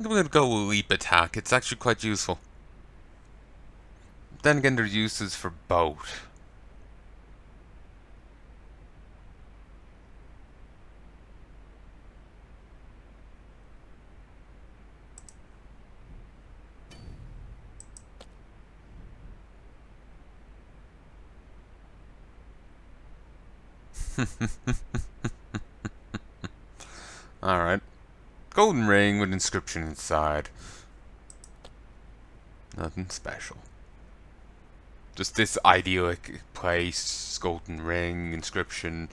think I'm going to go with Leap Attack. It's actually quite useful. Then again, there's uses for both. Alright. Golden ring with inscription inside. Nothing special. Just this idyllic place, golden ring, inscription.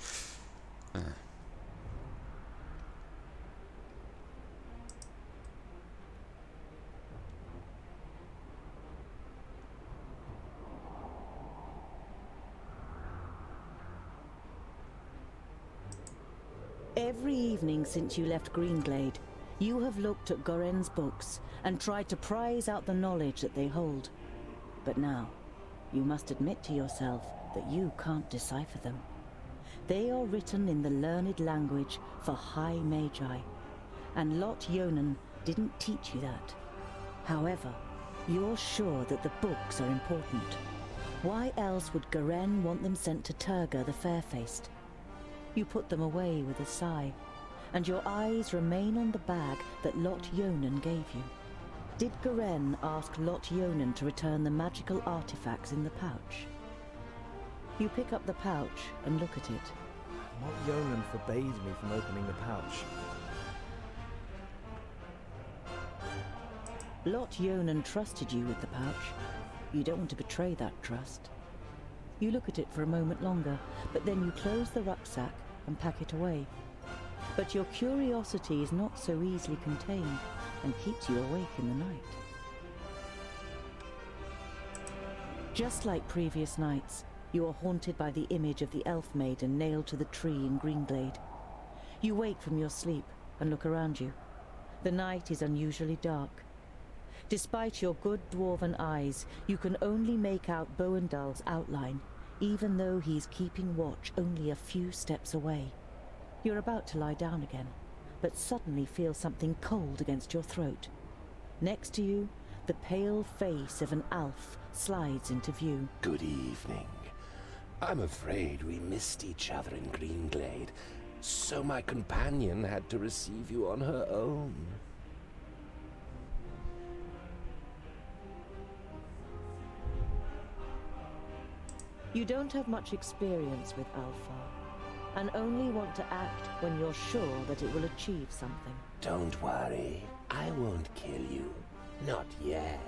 Every evening since you left Greenglade, you have looked at Goren's books and tried to prize out the knowledge that they hold. But now, you must admit to yourself that you can't decipher them. They are written in the learned language for High Magi, and Lot Yonan didn't teach you that. However, you're sure that the books are important. Why else would Goren want them sent to Turga the Fair-Faced? You put them away with a sigh, and your eyes remain on the bag that Lot Yonan gave you. Did Goren ask Lot Yonan to return the magical artifacts in the pouch? You pick up the pouch and look at it. Lot Yonan forbade me from opening the pouch. Lot Yonan trusted you with the pouch. You don't want to betray that trust. You look at it for a moment longer, but then you close the rucksack and pack it away. But your curiosity is not so easily contained and keeps you awake in the night. Just like previous nights, you are haunted by the image of the elf maiden nailed to the tree in Greenglade. You wake from your sleep and look around you. The night is unusually dark. Despite your good dwarven eyes, you can only make out Boendal's outline, even though he's keeping watch only a few steps away. You're about to lie down again, but suddenly feel something cold against your throat. Next to you, the pale face of an elf slides into view. Good evening. I'm afraid we missed each other in Greenglade, so my companion had to receive you on her own. You don't have much experience with Alpha, and only want to act when you're sure that it will achieve something. Don't worry, I won't kill you. Not yet.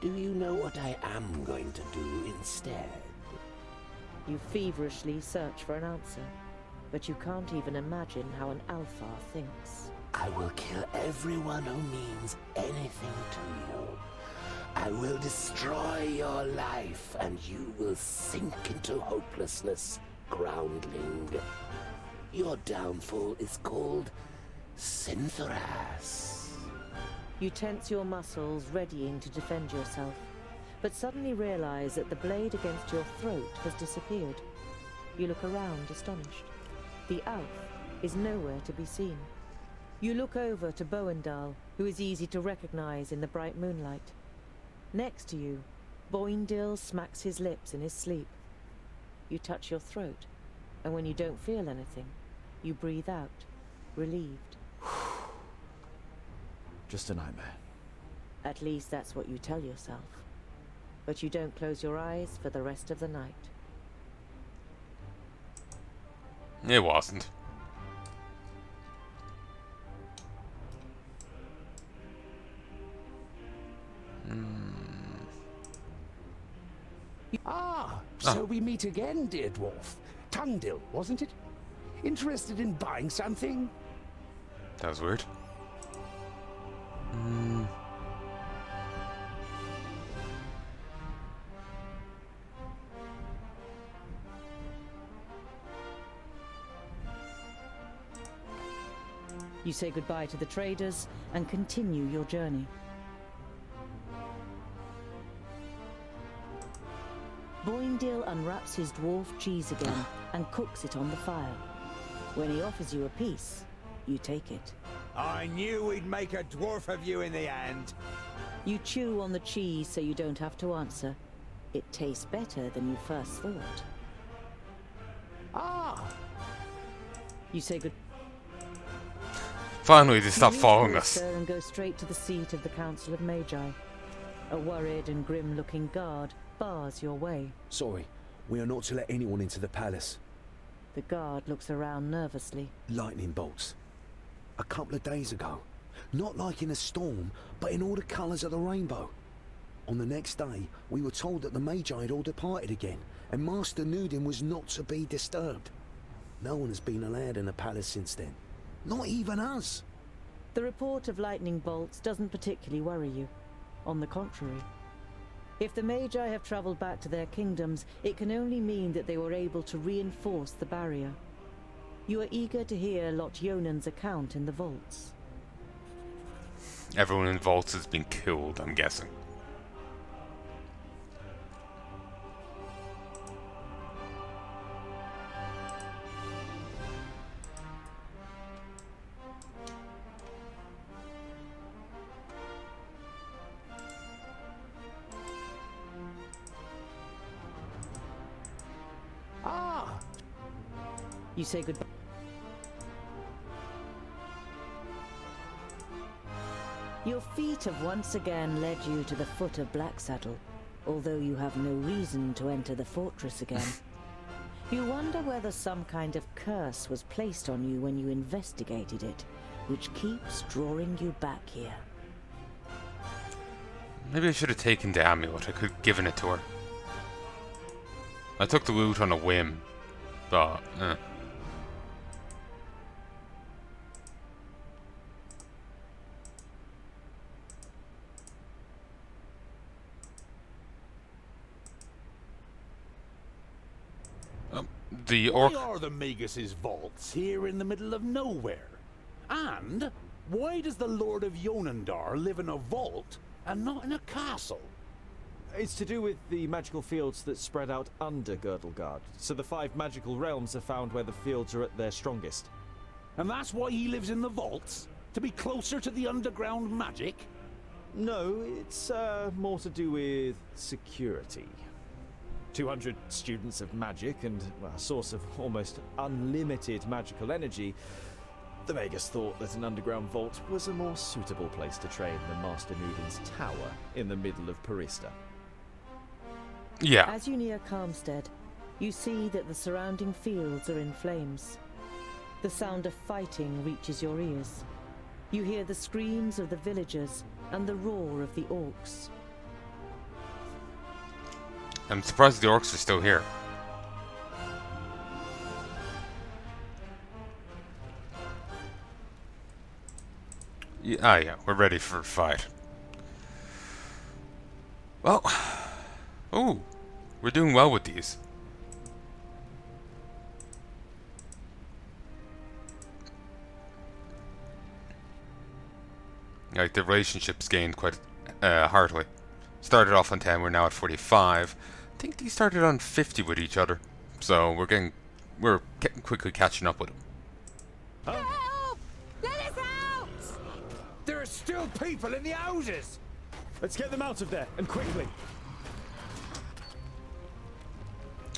Do you know what I am going to do instead? You feverishly search for an answer, but you can't even imagine how an Alpha thinks. I will kill everyone who means anything to you. I will destroy your life, and you will sink into hopelessness, groundling. Your downfall is called Synthoras. You tense your muscles, readying to defend yourself, but suddenly realize that the blade against your throat has disappeared. You look around, astonished. The elf is nowhere to be seen. You look over to Boendal, who is easy to recognize in the bright moonlight. Next to you, Boindil smacks his lips in his sleep. You touch your throat, and when you don't feel anything, you breathe out, relieved. Just a nightmare. At least that's what you tell yourself. But you don't close your eyes for the rest of the night. It wasn't. So we meet again, dear dwarf. Tungdil, wasn't it? Interested in buying something? That was weird. You say goodbye to the traders and continue your journey. Boindil unwraps his dwarf cheese again and cooks it on the fire. When he offers you a piece, You take it. I knew we'd make a dwarf of you in the end. You chew on the cheese so you don't have to answer. It tastes better than you first thought. Ah, You say good. Finally, they stop You following leave us. Ulster and go straight to the seat of the Council of Magi. A worried and grim-looking guard bars your way. Sorry, we are not to let anyone into the palace. The guard looks around nervously. Lightning bolts. A couple of days ago. Not like in a storm, but in all the colours of the rainbow. On the next day, we were told that the Magi had all departed again, and Master Nudin was not to be disturbed. No one has been allowed in the palace since then. Not even us. The report of lightning bolts doesn't particularly worry you. On the contrary. If the Magi have travelled back to their kingdoms, it can only mean that they were able to reinforce the barrier. You are eager to hear Lot Yonan's account in the vaults. Everyone in vaults has been killed, I'm guessing. ah. You say goodbye. Your feet have once again led you to the foot of Blacksaddle, although you have no reason to enter the fortress again. You wonder whether some kind of curse was placed on you when you investigated it, which keeps drawing you back here. Maybe I should have taken the amulet. I could have given it to her. I took the loot on a whim, but the orc. Why are the Magus' vaults here in the middle of nowhere? And why does the Lord of Yonandar live in a vault and not in a castle? It's to do with the magical fields that spread out under Girdlegard, so the 5 magical realms are found where the fields are at their strongest. And that's why he lives in the vaults? To be closer to the underground magic? No, it's more to do with security. 200 students of magic and a source of almost unlimited magical energy. The Magus thought that an underground vault was a more suitable place to train than Master Nudin's tower in the middle of Parista. Yeah. As you near Calmstead, you see that the surrounding fields are in flames. The sound of fighting reaches your ears. You hear the screams of the villagers and the roar of the orcs. I'm surprised the orcs are still here. Yeah, we're ready for a fight. Well, ooh, we're doing well with these. Like, the relationships gained quite heartily. Started off on 10, we're now at 45. I think these started on 50 with each other. So we're quickly catching up with them. Help! Let us out! There are still people in the houses! Let's get them out of there, and quickly!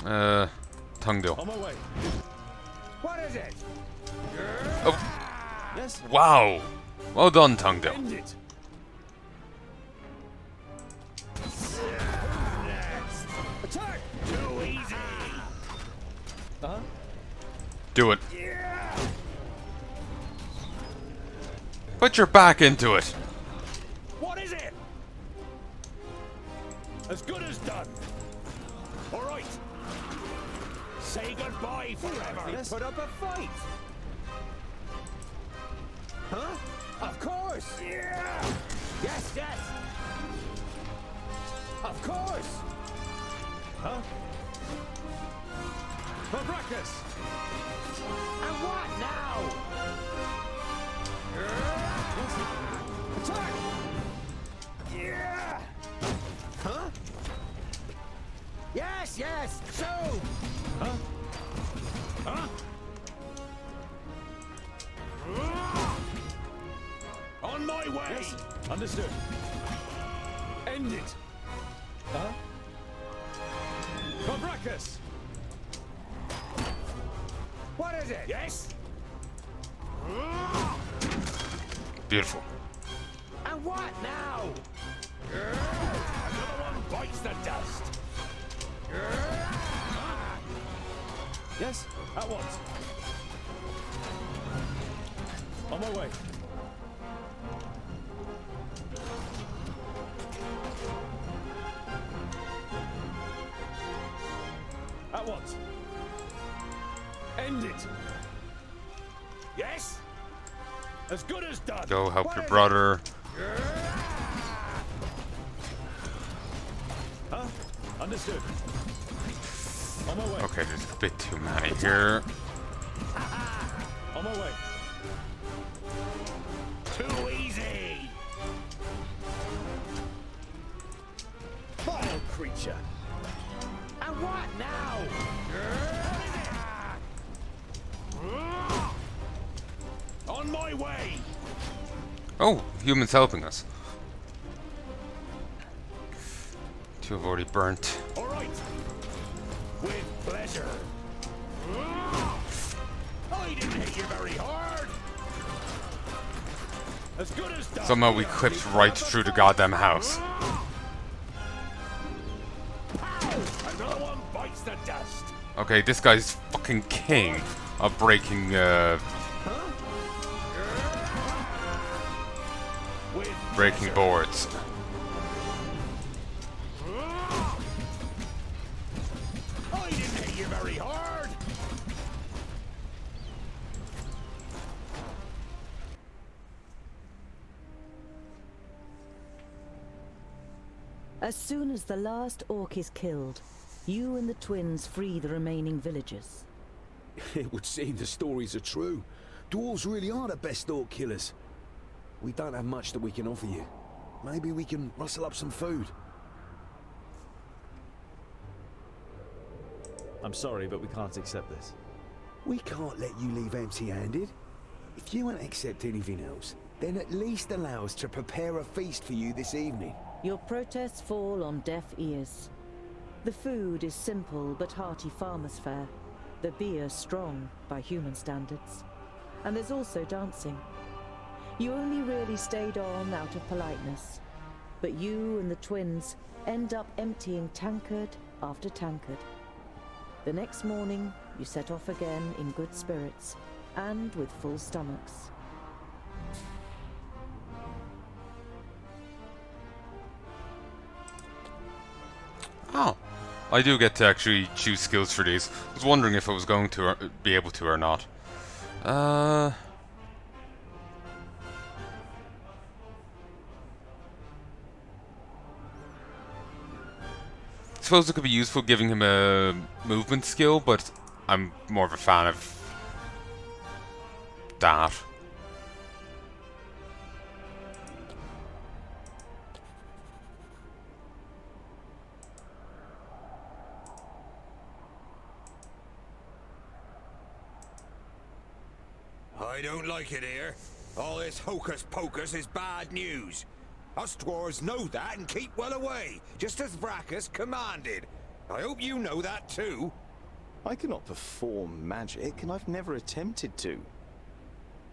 Tungdil. On my way. What is it? Oh, Yes? wow! Well done, Tungdil. End it! Attack! Too easy! Uh-huh. Do it. Put your back into it. What is it? As good as done. All right. Say goodbye forever. Yes. Put up a fight! Huh? Of course! Yeah. Yes, yes! Of course! Huh? For breakfast! And what now? Attack! Yeah. Huh? Yes, yes! So! Huh? Huh? my way! Yes, understood. End it. Huh? Fabracus! What is it? Yes? Beautiful. And what now? Another one bites the dust. Yes, at once. On my way. At once. End it. Yes? As good as done. Go help What your is it? brother. Huh? Understood. On my way. Okay, there's a bit too many here. On my way. Too easy. Vile creature. And what now? On my way. Oh, humans helping us. Two have already burnt. All right. With pleasure. I didn't hit you very hard. As good as done. Somehow we clipped right through the goddamn house. Another one bites the dust. Okay, this guy's fucking king of breaking, With breaking boards. I didn't hit you very hard. As soon as the last orc is killed, you and the twins free the remaining villagers. It would seem the stories are true. Dwarves really are the best orc killers. We don't have much that we can offer you. Maybe we can rustle up some food. I'm sorry, but we can't accept this. We can't let you leave empty-handed. If you won't accept anything else, then at least allow us to prepare a feast for you this evening. Your protests fall on deaf ears. The food is simple but hearty farmers' fare. The beer strong by human standards. And there's also dancing. You only really stayed on out of politeness. But you and the twins end up emptying tankard after tankard. The next morning, you set off again in good spirits and with full stomachs. Oh, I do get to actually choose skills for these. I was wondering if I was going to be able to or not. I suppose it could be useful giving him a movement skill, but I'm more of a fan of that. I don't like it here. All this hocus pocus is bad news. Us dwarves know that and keep well away, just as Vracus commanded. I hope you know that too. I cannot perform magic, and I've never attempted to.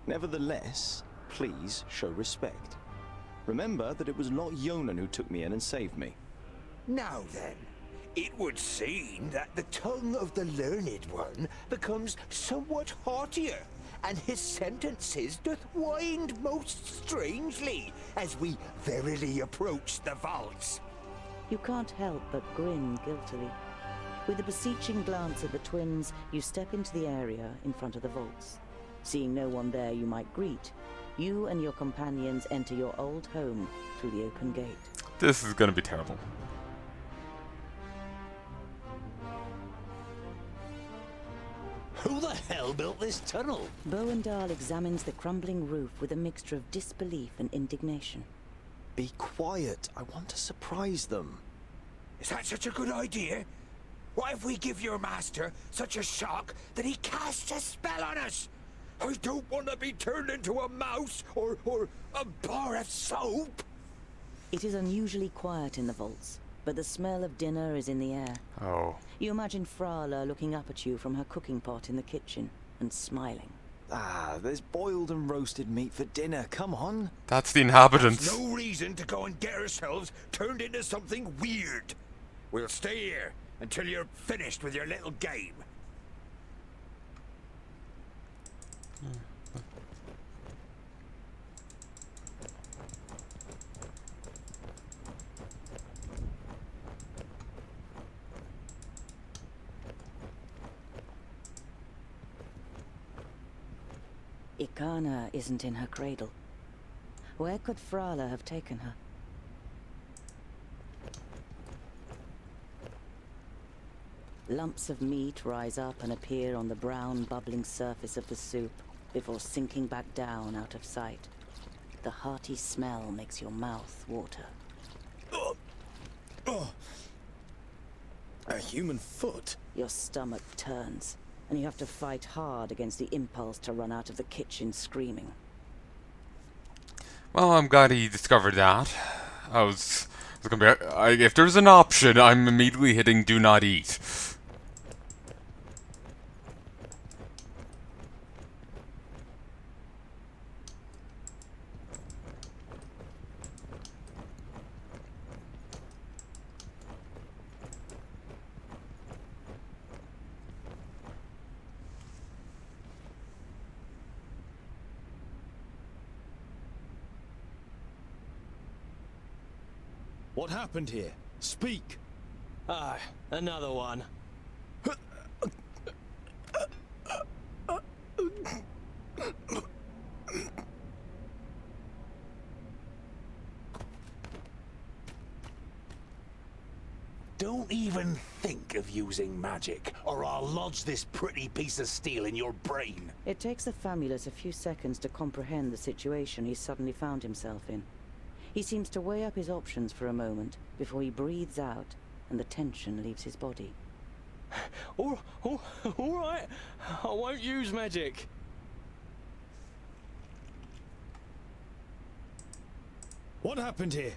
Nevertheless, please show respect. Remember that it was Lot Yonan who took me in and saved me. Now then, it would seem that the tongue of the learned one becomes somewhat haughtier, and his sentences doth wind most strangely as we verily approach the vaults. You can't help but grin guiltily. With a beseeching glance at the twins, you step into the area in front of the vaults. Seeing no one there you might greet, you and your companions enter your old home through the open gate. This is gonna be terrible. Who the hell built this tunnel? Bowendahl examines the crumbling roof with a mixture of disbelief and indignation. Be quiet. I want to surprise them. Is that such a good idea? What if we give your master such a shock that he casts a spell on us? I don't want to be turned into a mouse or a bar of soap. It is unusually quiet in the vaults, but the smell of dinner is in the air. Oh. You imagine Frala looking up at you from her cooking pot in the kitchen and smiling. Ah, there's boiled and roasted meat for dinner, come on. That's the inhabitants. No reason to go and get ourselves turned into something weird. We'll stay here until you're finished with your little game. Ikana isn't in her cradle. Where could Frala have taken her? Lumps of meat rise up and appear on the brown, bubbling surface of the soup before sinking back down out of sight. The hearty smell makes your mouth water. A human foot? Your stomach turns, and you have to fight hard against the impulse to run out of the kitchen screaming. Well, I'm glad he discovered that. I was gonna be, if there's an option, I'm immediately hitting do not eat. What happened here? Speak! Ah, another one. Don't even think of using magic, or I'll lodge this pretty piece of steel in your brain. It takes the Famulus a few seconds to comprehend the situation he suddenly found himself in. He seems to weigh up his options for a moment before he breathes out and the tension leaves his body. All right, I won't use magic. What happened here?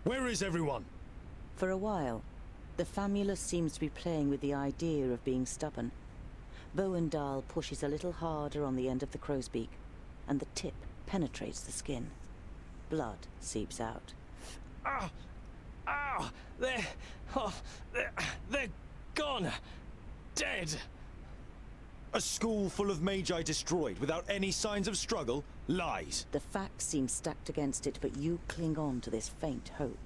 Where is everyone? For a while, the Famulus seems to be playing with the idea of being stubborn. Boendal pushes a little harder on the end of the crow's beak, and the tip penetrates the skin. Blood seeps out. They're gone. Dead. A school full of magi destroyed without any signs of struggle? Lies. The facts seem stacked against it, but you cling on to this faint hope.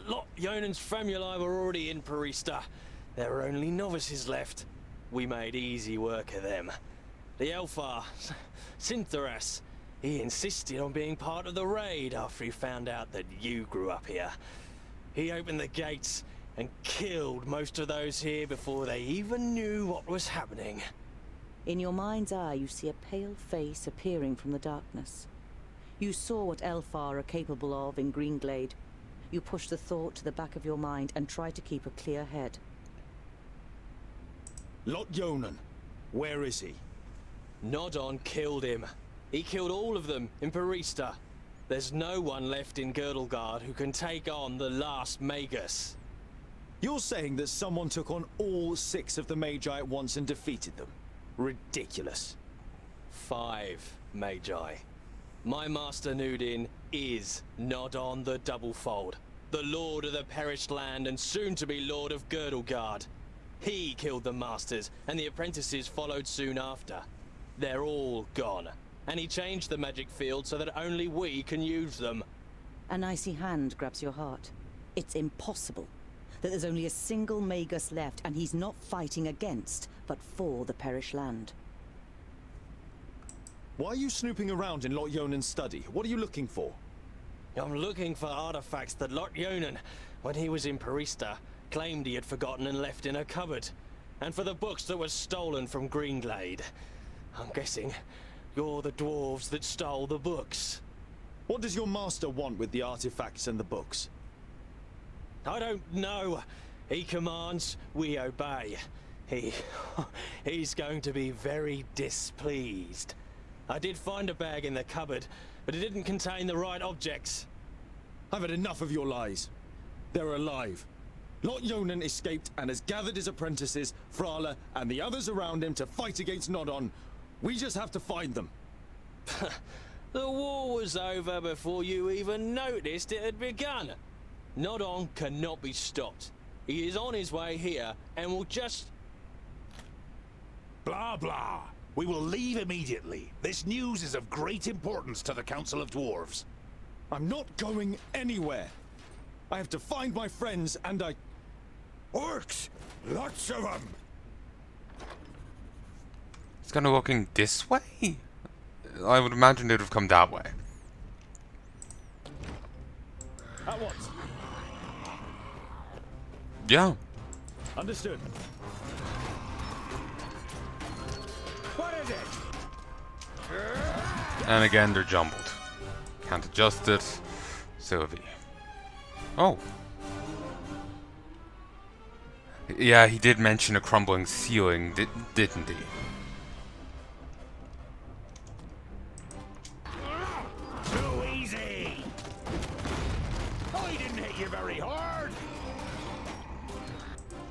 Lot Yonan's Famuli were already in Parista. There were only novices left. We made easy work of them. The Elfar, Syntharas, he insisted on being part of the raid after he found out that you grew up here. He opened the gates and killed most of those here before they even knew what was happening. In your mind's eye, you see a pale face appearing from the darkness. You saw what Elfar are capable of in Greenglade. You push the thought to the back of your mind and try to keep a clear head. Lot Yonan. Where is he? Nodon killed him. He killed all of them in Parista. There's no one left in Girdlegard who can take on the last Magus. You're saying that someone took on all 6 of the Magi at once and defeated them? Ridiculous. 5 Magi. My master Nudin is Nodon the Doublefold, the Lord of the Perished Land and soon to be Lord of Girdlegard. He killed the masters, and the apprentices followed soon after. They're all gone, and he changed the magic field so that only we can use them. An icy hand grabs your heart. It's impossible that there's only a single Magus left, and he's not fighting against, but for the Perished Land. Why are you snooping around in Lot Yonan's study? What are you looking for? I'm looking for artifacts that Lot Yonan, when he was in Parista, claimed he had forgotten and left in a cupboard. And for the books that were stolen from Greenglade. I'm guessing you're the dwarves that stole the books. What does your master want with the artifacts and the books? I don't know. He commands, we obey. He's going to be very displeased. I did find a bag in the cupboard, but it didn't contain the right objects. I've had enough of your lies. They're alive. Lot Yonan escaped and has gathered his apprentices, Frala, and the others around him to fight against Nodon. We just have to find them. The war was over before you even noticed it had begun. Nodon cannot be stopped. He is on his way here and will just... Blah, blah. We will leave immediately. This news is of great importance to the Council of Dwarves. I'm not going anywhere. I have to find my friends and I... Orcs! Lots of them! It's kind of walking this way? I would imagine they'd have come that way. At once. Yeah. Understood. What is it? And again, they're jumbled. Can't adjust it. Sylvie. Oh. Yeah, he did mention a crumbling ceiling, didn't he? Too easy! I didn't hit you very hard!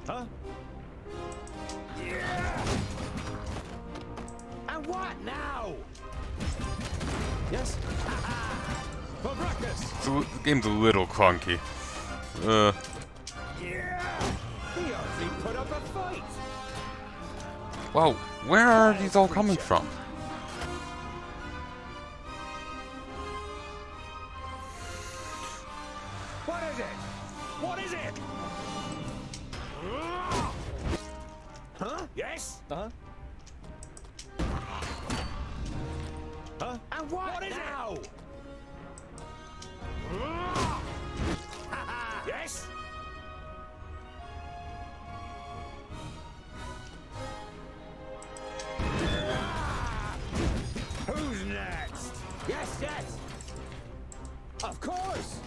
Huh? Yeah! And what now? Yes? For breakfast! The game's a little clunky. Yeah! He hardly put up a fight! Wow, where are these all coming from? What is it? What is it? Huh? Yes? Uh-huh. Huh? And what is now? Yes? Who's next? Yes, yes. Of course.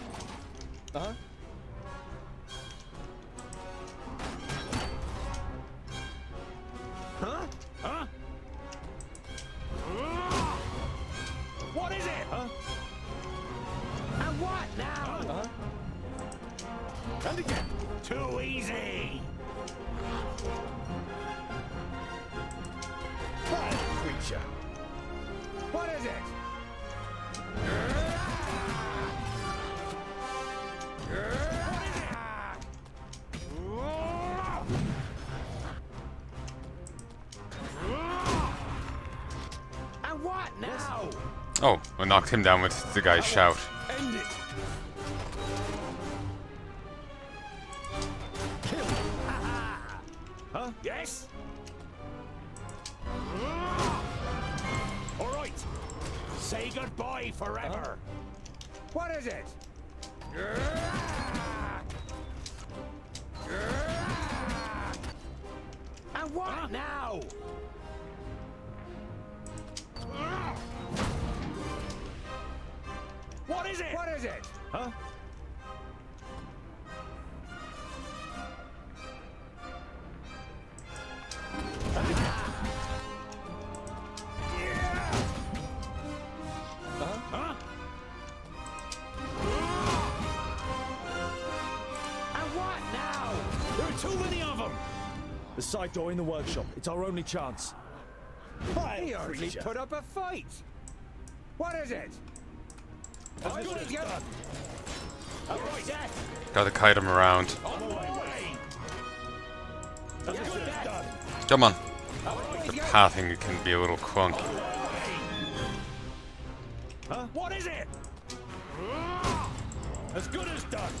Uh-huh. Huh? Huh? What is it? Huh? And what now? Uh-huh. And again. Too easy. Wild creature. What is it? And what now? Oh, I knocked him down with the guy's shout. End it. Kill. Huh? Yes? All right. Say goodbye forever. What is it? And what now? What is it? What is it? Huh? Huh? And what now? There are too many of them. The side door in the workshop. It's our only chance. He hardly put up a fight. What is it? As good as done. All right, yes. Gotta kite him around. On my way. As good as done. Come on. All right, The yes. pathing can be a little clunky. Huh? What is it? As good as done.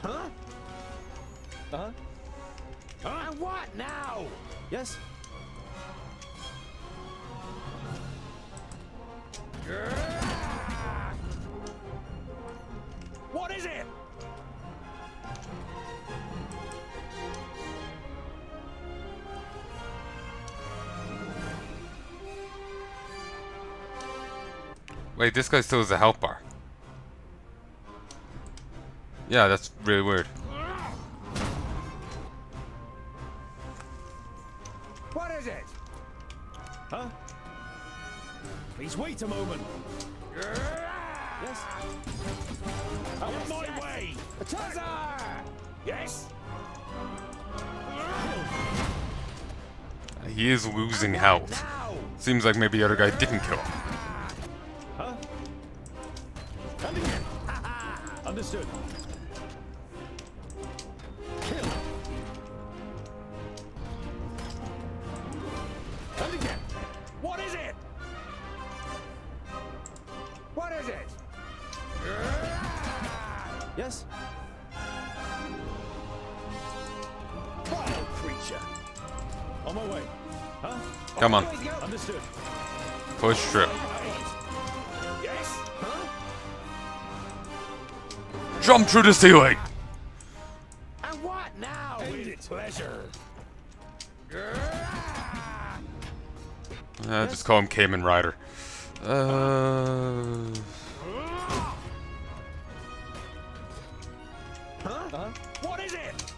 Huh? Uh-huh. And what now? Yes? What is it? Wait, this guy still has a health bar. Yeah, that's really weird. What is it? Huh? Please wait a moment. Yes? Out of my way! Huzzah! Yes? He is losing health. Now! Seems like maybe the other guy didn't kill him. Huh? And again. Understood. Kill. And again. What is it? What is it? Yes? Vile creature! On my way. Huh? Come on, Understood. push through. Yes? Huh? Jump through the ceiling! And what now? With pleasure. Just call him Cayman Rider. Huh? What is it?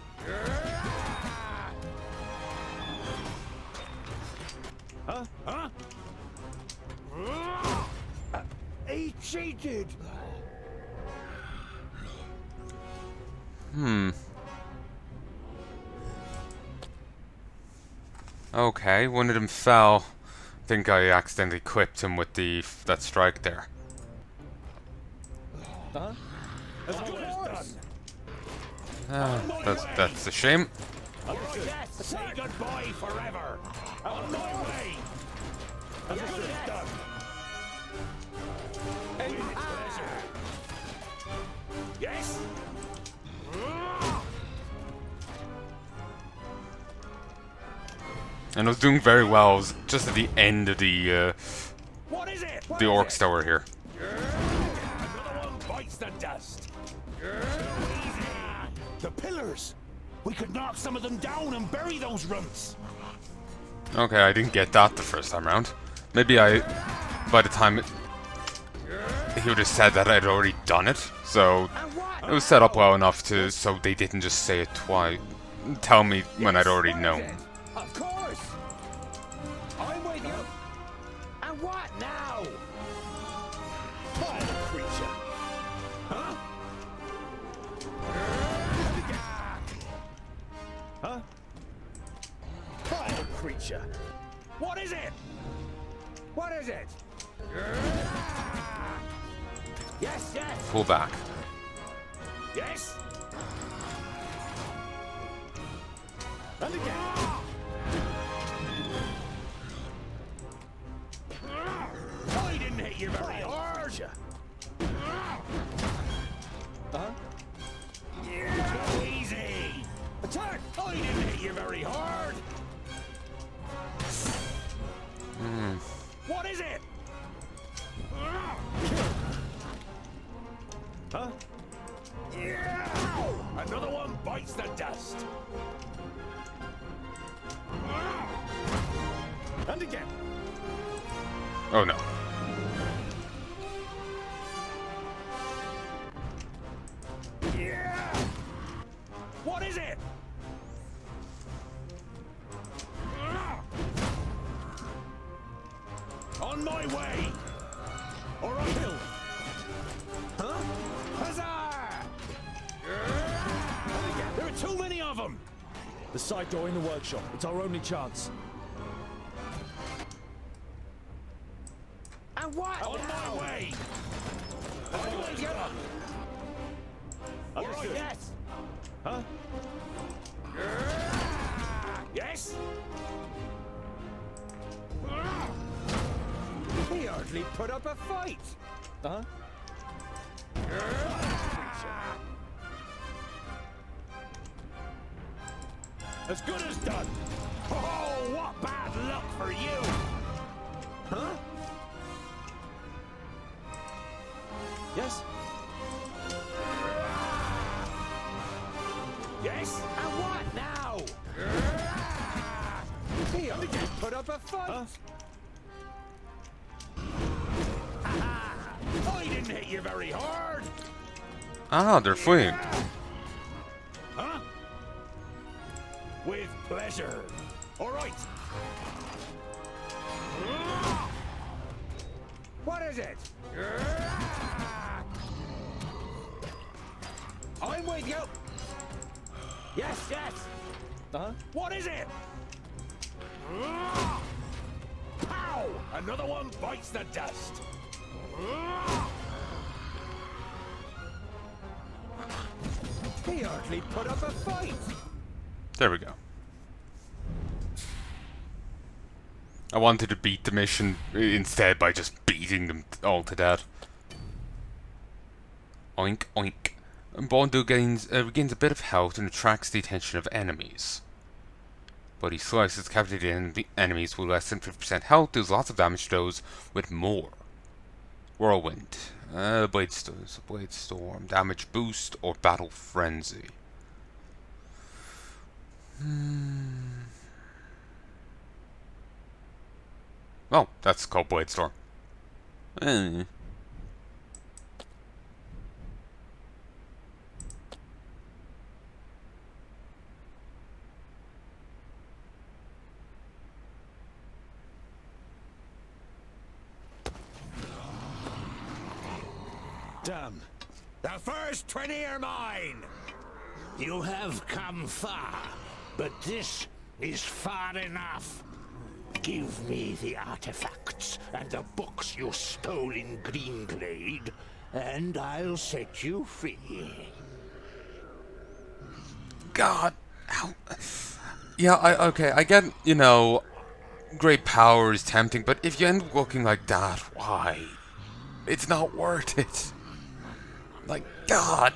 Huh? Huh? He cheated. Okay, one of them fell. I think I accidentally equipped him with that strike there. Huh? That's a shame. Oh, yes. Say goodbye forever. On my way. Understood. Done. With pleasure. Yes? And I was doing very well. I was just at the end of the What is it? What the is orcs it? that were here. Another one bites the dust. Easy. The pillars. We could knock some of them down and bury those runts. Okay, I didn't get that the first time round. Maybe by the time he would have said that I'd already done it, so it was set up well enough so they didn't just say it twice, tell me when I'd already known. Of course. I'm with you. And what now? Vile creature. Huh? Huh? Vile creature. What is it? What is it? Yes, yes. Pull back. Yes. And again. I didn't hit you very hard. Huh? Too easy. Attack! I didn't hit you very hard. What is it? Huh? Yeah! Another one bites the dust. And again. Oh no. Yeah! What is it? On my way! Or uphill! Huh? Huzzah! There are too many of them! The side door in the workshop. It's our only chance. And what? On my way! Always get up! Understood. Yes! Huh? Yes? He hardly put up a fight! Huh? As good as done! Oh, what bad luck for you! Huh? Yes? Yes? And what now? He hardly put up a fight! Huh? I didn't hit you very hard! Ah, they're fleeing. Huh? With pleasure. All right. What is it? I'm with you. Yes, yes. Uh-huh. What is it? Pow! Another one bites the dust. He hardly put up a fight. There we go. I wanted to beat the mission instead by just beating them all to death. Oink, oink. Bondo regains a bit of health and attracts the attention of enemies. But he slices captured enemies with less than 50% health, deals lots of damage to those with more. Whirlwind. Blade Storm. Damage Boost or Battle Frenzy. Oh, that's called Blade Storm. Damn. The first 20 are mine! You have come far, but this is far enough. Give me the artifacts and the books you stole in Greenglade, and I'll set you free. God. Ow. Yeah, okay, I get, you know, great power is tempting, but if you end up looking like that, why? It's not worth it. Like, God.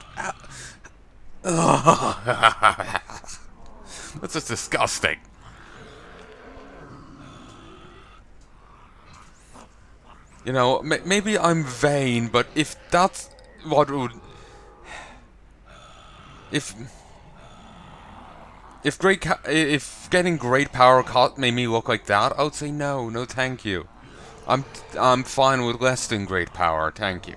That's just disgusting. You know, maybe I'm vain, but if that's what would... If getting great power made me look like that, I would say no, no thank you. I'm fine with less than great power, thank you.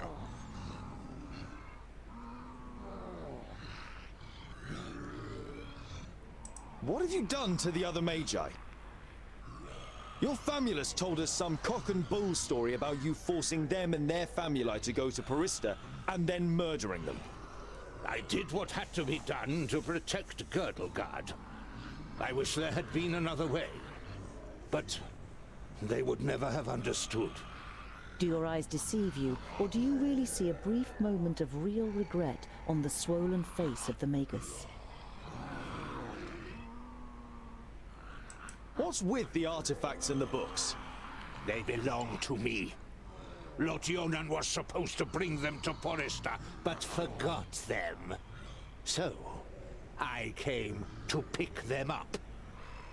What have you done to the other Magi? Your famulus told us some cock and bull story about you forcing them and their famuli to go to Parista and then murdering them. I did what had to be done to protect Girdlegard. I wish there had been another way, but they would never have understood. Do your eyes deceive you, or do you really see a brief moment of real regret on the swollen face of the Magus? What's with the artifacts and the books? They belong to me. Lord Yonan was supposed to bring them to Porista, but forgot them. So, I came to pick them up.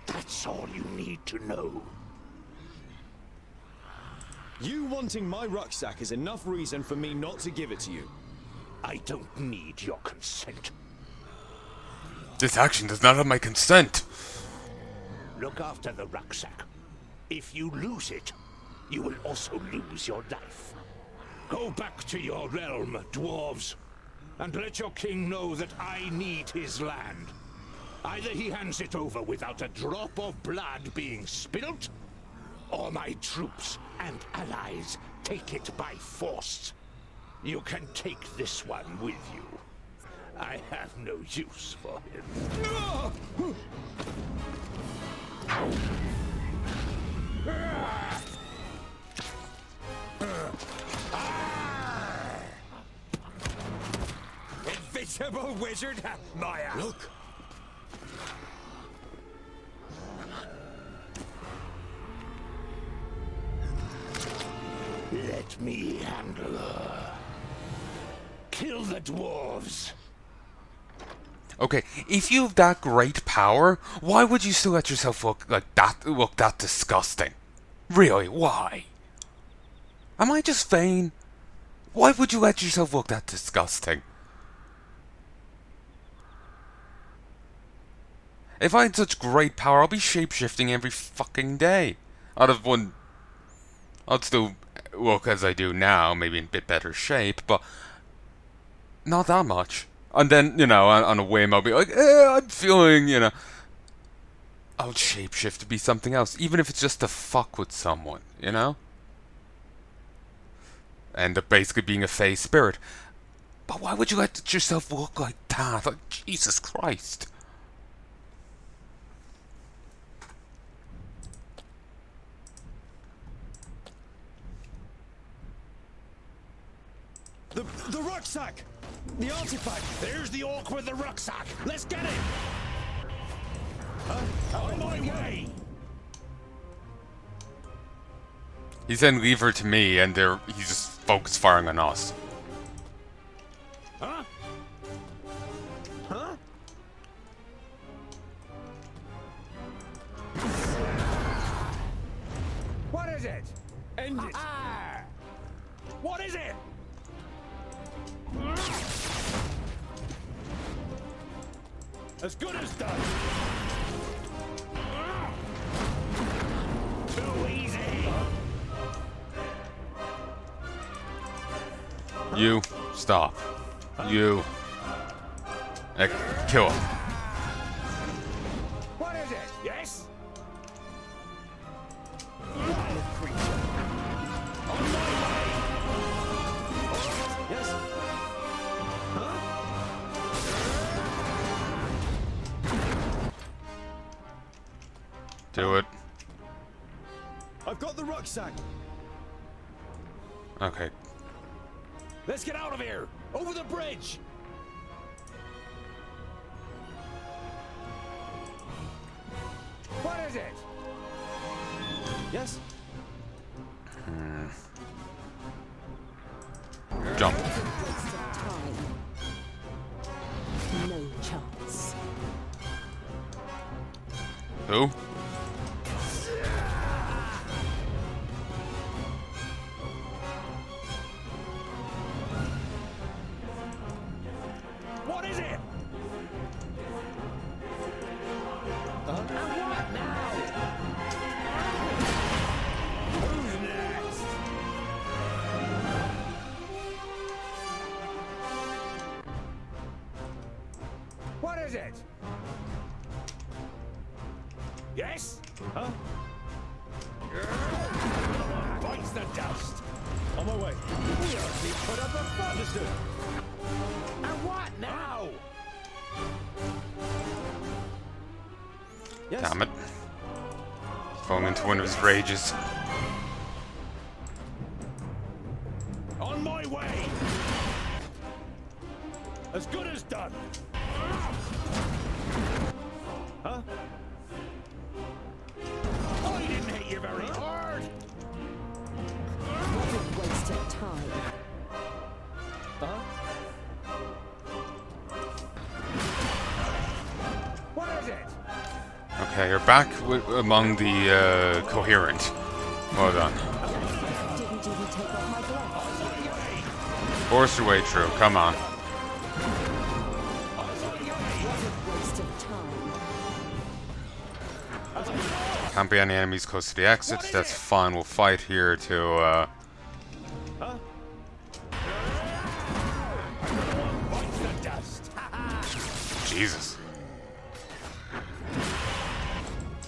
That's all you need to know. You wanting my rucksack is enough reason for me not to give it to you. I don't need your consent. This action does not have my consent. Look after the rucksack. If you lose it, you will also lose your life. Go back to your realm, dwarves, and let your king know that I need his land. Either he hands it over without a drop of blood being spilled, or my troops and allies take it by force. You can take this one with you. I have no use for him. Invisible wizard, Maya! Look! Let me handle her. Kill the dwarves. Okay, if you have that great power, why would you still let yourself look like that? Look that disgusting? Really? Why? Am I just vain? Why would you let yourself look that disgusting? If I had such great power, I'll be shape-shifting every fucking day. I'd still look as I do now, maybe in a bit better shape, but not that much. And then, you know, on a whim, I'll be like, I'm feeling, you know, I'll shapeshift to be something else, even if it's just to fuck with someone, you know? End up basically being a fey spirit. But why would you let yourself look like that? Like, Jesus Christ. The rucksack! The artifact! There's the orc with the rucksack. Let's get it. On my way. He said leave her to me, and he's just focused firing on us. Huh? Huh? What is it? End it! Ah! What is it? As good as done! Too easy. You, stop. You. Kill him. What is it? Yes? Yes? Do it. I've got the rucksack! Okay. Let's get out of here. Over the bridge. What is it? Yes? Jump. Waste of time. No chance. Who? What is it? And what now? Who's next? What is it? Yes? Huh? Bites the dust. On my way. We actually put up a fight. Understood. And what now? Yes? Damn it. Falling into one of his rages. On my way. As good as done! Huh? I didn't hit you very hard. What a waste of time. Huh? What is it? Okay, you're back among the coherent. Well done. Didn't even take off my gloves. Force your way through. Come on. Waste of time. Can't be any enemies close to the exits. That's fine. We'll fight here to Huh? Bites the dust. Jesus.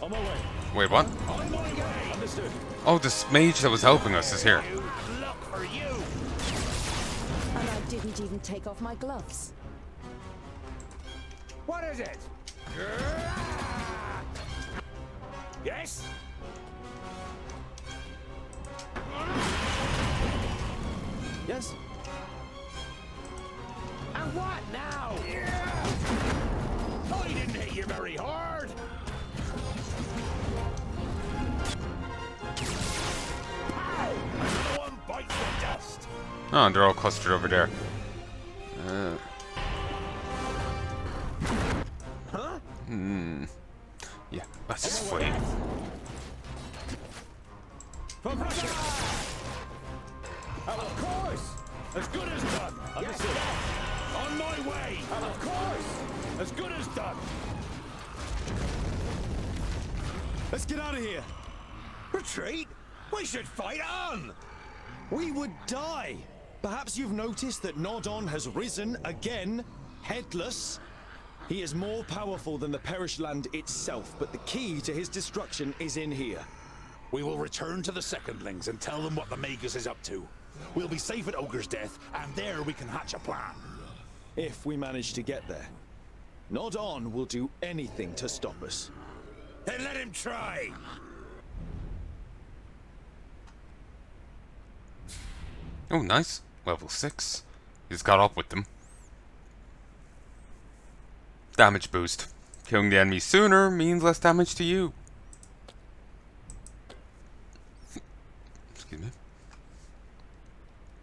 On my way. Wait, what? On my way. Understood. Oh, this mage that was helping us is here. Look for you. And I didn't even take off my gloves. What is it? Yes? Yes? And what now? I didn't hit you very hard. Pow! Another one bites the dust. Oh, they're all clustered over there. Huh? Yeah, let's just flee. From Russia! Of course. As good as done! Understood. On my way. Of course. As good as done! Let's get out of here! Retreat? We should fight on! We would die! Perhaps you've noticed that Nodon has risen again, headless. He is more powerful than the Perish Land itself, but the key to his destruction is in here. We will return to the Secondlings and tell them what the Magus is up to. We'll be safe at Ogre's Death, and there we can hatch a plan. If we manage to get there. Nodon will do anything to stop us. Then let him try! Oh, nice. Level 6. He's got up with them. Damage boost. Killing the enemy sooner means less damage to you. Excuse me.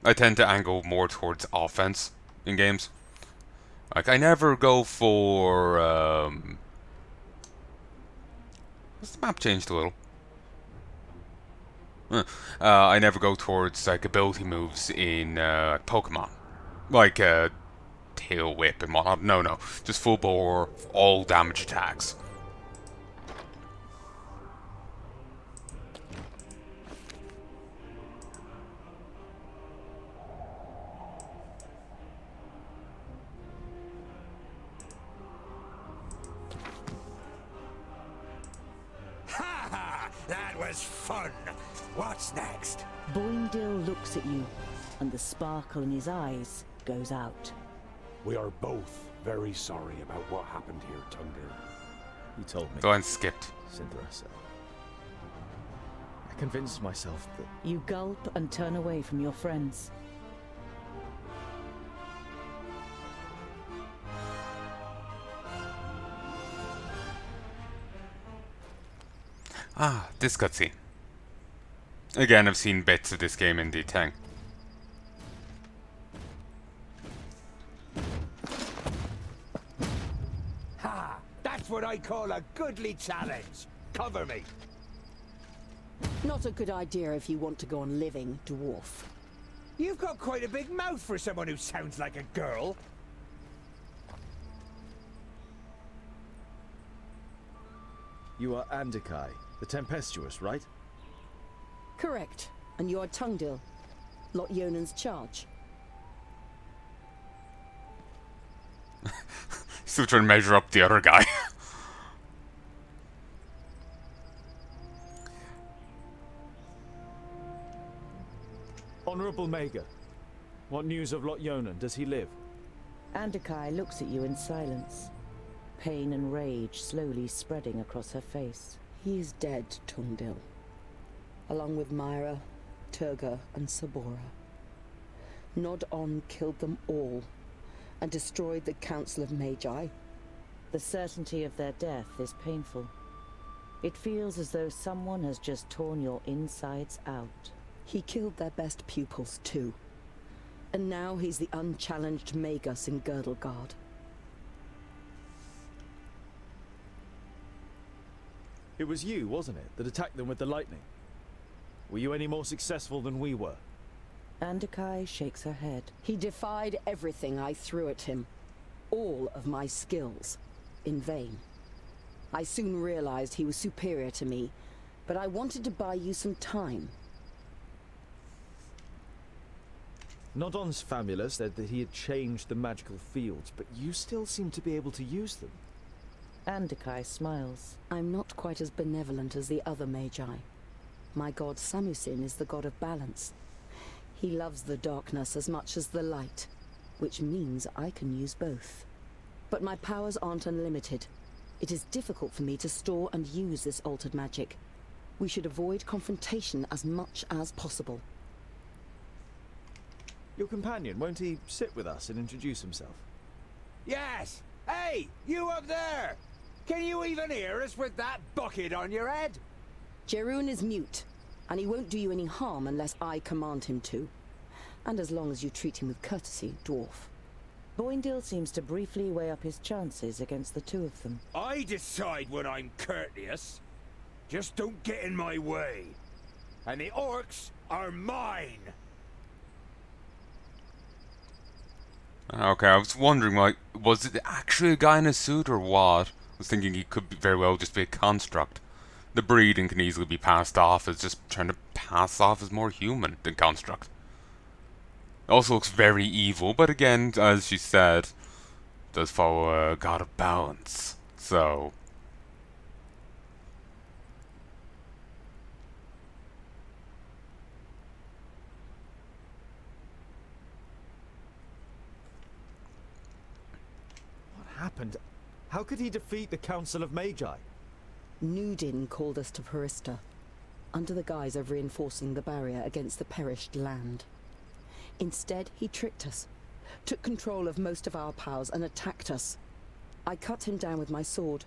I tend to angle more towards offense in games. Like, I never go for, has the map changed a little? I never go towards, like, ability moves in, Pokemon. Like, Tail Whip and whatnot. No. Just full bore, all damage attacks. That was fun. What's next? Boindil looks at you, and the sparkle in his eyes goes out. We are both very sorry about what happened here, Tungdir. You told me. Go and skipped. Cynthia said. I convinced myself that... You gulp and turn away from your friends. Ah, this cutscene. Again, I've seen bits of this game in D10. Ha! That's what I call a goodly challenge. Cover me. Not a good idea if you want to go on living, dwarf. You've got quite a big mouth for someone who sounds like a girl. You are Andikai, the Tempestuous, right? Correct. And you're Tungdil, Lot Yonan's charge. Still trying to measure up the other guy. Honorable Maga, what news of Lot Yonan? Does he live? Andikai looks at you in silence. Pain and rage slowly spreading across her face. He is dead, Tungdil. Along with Myra, Turga, and Sabora. Nod-On killed them all, and destroyed the Council of Magi. The certainty of their death is painful. It feels as though someone has just torn your insides out. He killed their best pupils, too. And now he's the unchallenged Magus in Girdlegard. It was you, wasn't it, that attacked them with the lightning? Were you any more successful than we were? Andikai shakes her head. He defied everything I threw at him. All of my skills. In vain. I soon realized he was superior to me, but I wanted to buy you some time. Nodon's famula said that he had changed the magical fields, but you still seem to be able to use them. Andikai smiles. I'm not quite as benevolent as the other Magi. My god Samusin is the god of balance. He loves the darkness as much as the light, which means I can use both. But my powers aren't unlimited. It is difficult for me to store and use this altered magic. We should avoid confrontation as much as possible. Your companion, won't he sit with us and introduce himself? Yes! Hey, you up there! Can you even hear us with that bucket on your head? Jeroen is mute, and he won't do you any harm unless I command him to. And as long as you treat him with courtesy, dwarf. Boindil seems to briefly weigh up his chances against the two of them. I decide when I'm courteous. Just don't get in my way. And the orcs are mine! Okay, I was wondering, like, was it actually a guy in a suit or what? I was thinking he could very well just be a construct. The breeding can easily be passed off as just trying to pass off as more human than construct. Also looks very evil, but again, as she said, does follow a god of balance. So What happened? How could he defeat the Council of Magi? Nudin called us to Parista, under the guise of reinforcing the barrier against the perished land. Instead, he tricked us, took control of most of our powers and attacked us. I cut him down with my sword,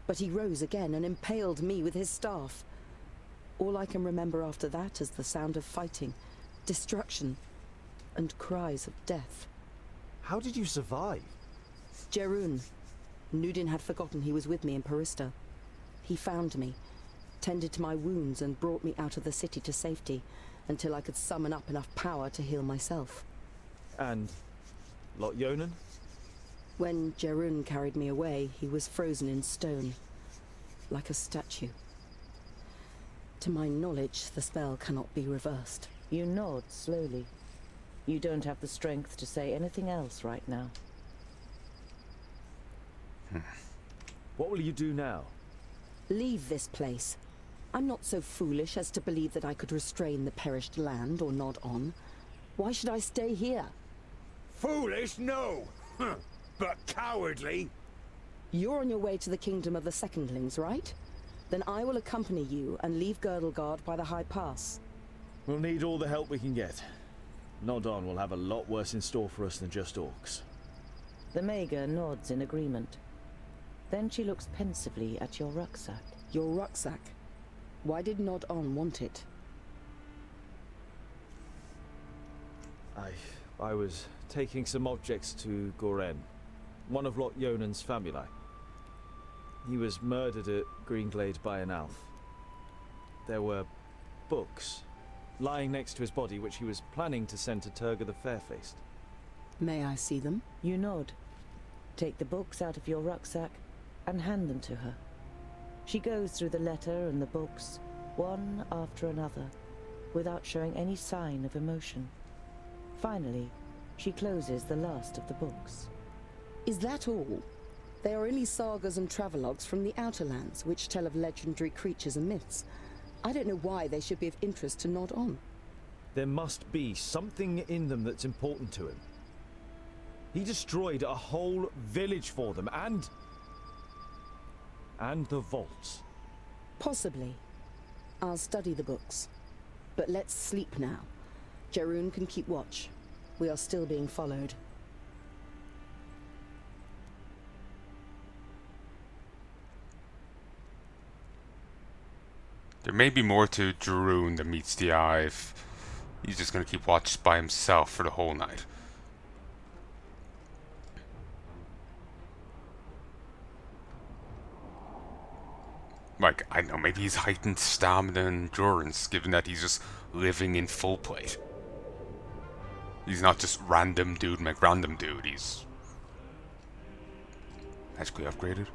but he rose again and impaled me with his staff. All I can remember after that is the sound of fighting, destruction, and cries of death. How did you survive? Jerun. Nudin had forgotten he was with me in Parista. He found me, tended to my wounds and brought me out of the city to safety, until I could summon up enough power to heal myself. And Lot Yonan? When Jerun carried me away, he was frozen in stone, like a statue. To my knowledge, the spell cannot be reversed. You nod slowly. You don't have the strength to say anything else right now. What will you do now? Leave this place. I'm not so foolish as to believe that I could restrain the perished land or nod on. Why should I stay here? Foolish, no! But cowardly! You're on your way to the kingdom of the Secondlings, right? Then I will accompany you and leave Girdlegard by the High Pass. We'll need all the help we can get. Nodon will have a lot worse in store for us than just orcs. The Maga nods in agreement. Then she looks pensively at your rucksack. Your rucksack? Why did Nod-On want it? I was taking some objects to Goren, one of Lot Yonan's famuli. He was murdered at Greenglade by an elf. There were books lying next to his body which he was planning to send to Turga the Fairfaced. May I see them? You nod. Take the books out of your rucksack and hand them to her. She goes through the letter and the books, one after another, without showing any sign of emotion. Finally, she closes the last of the books. Is that all? They are only sagas and travelogues from the Outer Lands, which tell of legendary creatures and myths. I don't know why they should be of interest to Nod On. There must be something in them that's important to him. He destroyed a whole village for them, and the vaults. Possibly. I'll study the books. But let's sleep now. Jerun can keep watch. We are still being followed. there may be more to Jeroen than meets the eye if he's just gonna keep watch by himself for the whole night. Like, I don't know, maybe he's heightened stamina and endurance, given that he's just living in full plate. He's not just random dude make random dude, he's magically upgraded.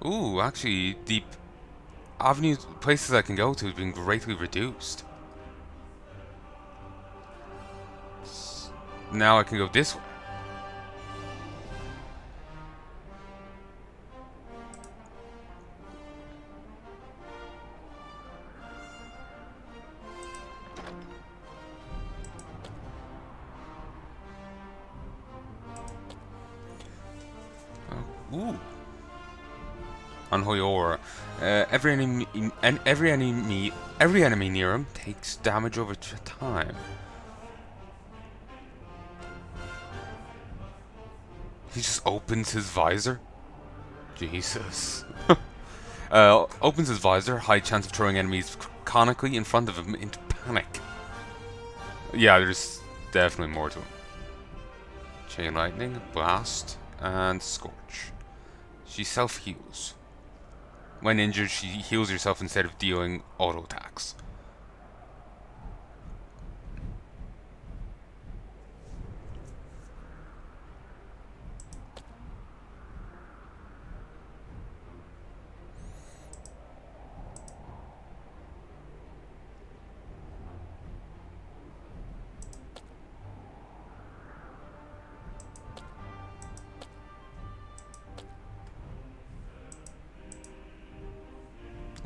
Ooh, actually, the avenues, places I can go to have been greatly reduced. Now I can go this way. Ooh. Unholy aura. Every enemy near him takes damage over time. He just opens his visor. Jesus. Opens his visor. High chance of throwing enemies conically in front of him into panic. Yeah, there's definitely more to him. Chain lightning, blast, and scorch. She self-heals. When injured, she heals herself instead of dealing auto attacks.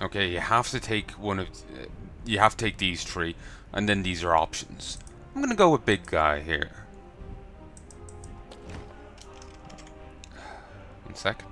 Okay, you have to take one of... you have to take these three, and then these are options. I'm gonna go with big guy here. One sec.